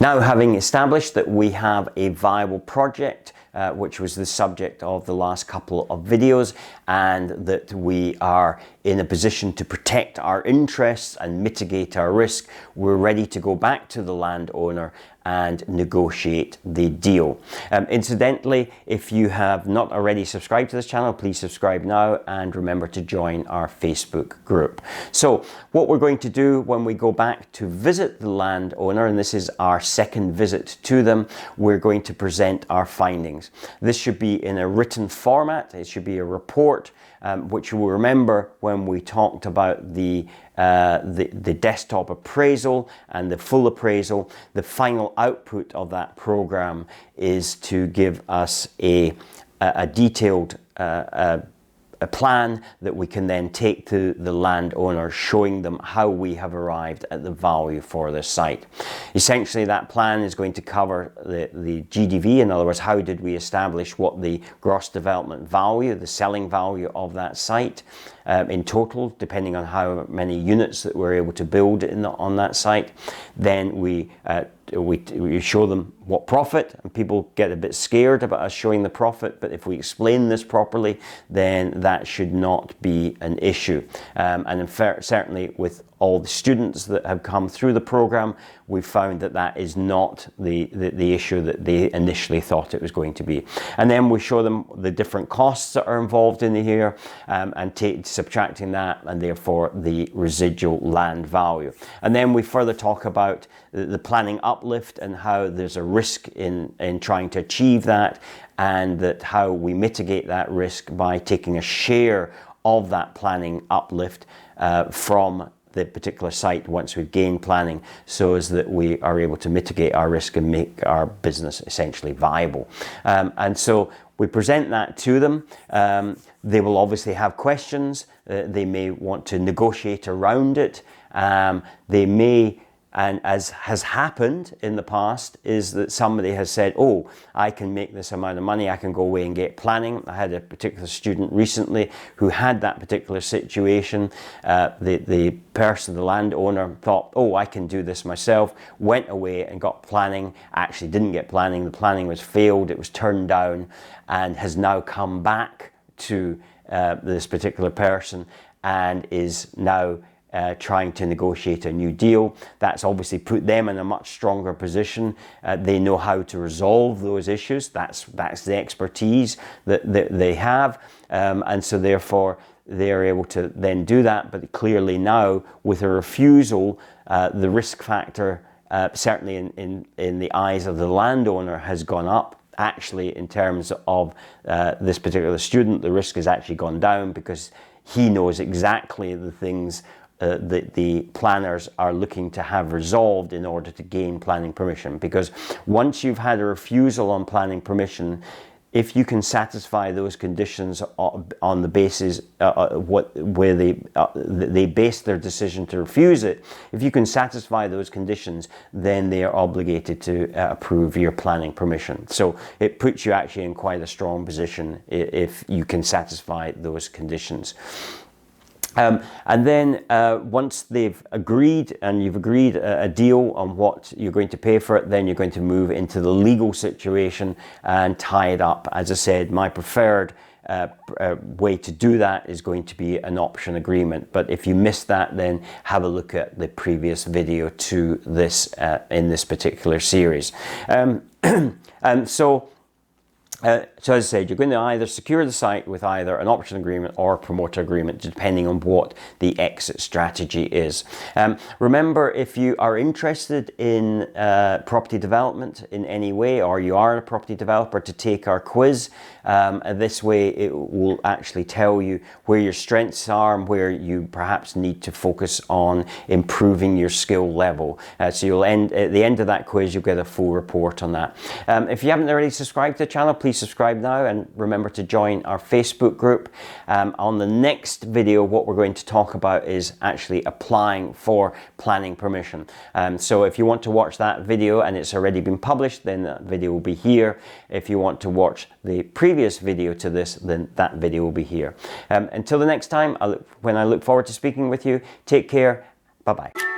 Now, having established that we have a viable project, which was the subject of the last couple of videos, and that we are in a position to protect our interests and mitigate our risk, we're ready to go back to the landowner and negotiate the deal. Incidentally, if you have not already subscribed to this channel, please subscribe now and remember to join our Facebook group. So what we're going to do when we go back to visit the landowner, and this is our second visit to them, we're going to present our findings. This should be in a written format. It should be a report, which you will remember when we talked about the desktop appraisal and the full appraisal. The final output of that program is to give us a detailed a plan that we can then take to the landowner, showing them how we have arrived at the value for the site. Essentially, that plan is going to cover the GDV. In other words, how did we establish what the gross development value, the selling value of that site in total, depending on how many units that we're able to build on that site. Then we show them what profit, and people get a bit scared about us showing the profit, but if we explain this properly, then that should not be an issue. And in fact, certainly with all the students that have come through the program, we found that that is not the issue that they initially thought it was going to be. And then we show them the different costs that are involved in here, and subtracting that, and therefore the residual land value. And then we further talk about the planning uplift and how there's a risk in trying to achieve that, and that how we mitigate that risk by taking a share of that planning uplift from the particular site once we've gained planning, so as that we are able to mitigate our risk and make our business essentially viable. And so we present that to them. They will obviously have questions. They may want to negotiate around it. They may, and as has happened in the past, is that somebody has said, oh, I can make this amount of money, I can go away and get planning. I had a particular student recently who had that particular situation. The person, the landowner, thought, oh, I can do this myself, went away and got planning, actually didn't get planning, the planning was failed, it was turned down, and has now come back to this particular person and is now trying to negotiate a new deal. That's obviously put them in a much stronger position. They know how to resolve those issues. That's the expertise that they have, and so therefore they're able to then do that. But clearly now, with a refusal, the risk factor, certainly in the eyes of the landowner, has gone up. Actually, in terms of this particular student, the risk has actually gone down, because he knows exactly the things that the planners are looking to have resolved in order to gain planning permission. Because once you've had a refusal on planning permission, if you can satisfy those conditions on the basis where they base their decision to refuse it, if you can satisfy those conditions, then they are obligated to approve your planning permission. So it puts you actually in quite a strong position if you can satisfy those conditions. And then once they've agreed, and you've agreed a deal on what you're going to pay for it, then you're going to move into the legal situation and tie it up. As I said, my preferred way to do that is going to be an option agreement. But if you missed that, then have a look at the previous video to this in this particular series. So as I said, you're going to either secure the site with either an option agreement or a promoter agreement, depending on what the exit strategy is. Remember, if you are interested in property development in any way, or you are a property developer, to take our quiz. This way it will actually tell you where your strengths are and where you perhaps need to focus on improving your skill level. So you'll at the end of that quiz, you'll get a full report on that. If you haven't already subscribed to the channel, please subscribe now, and remember to join our Facebook group. On the next video, what we're going to talk about is actually applying for planning permission. So if you want to watch that video and it's already been published, then that video will be here. If you want to watch the previous video to this, then that video will be here. Until the next time, when I look forward to speaking with you, take care. Bye-bye.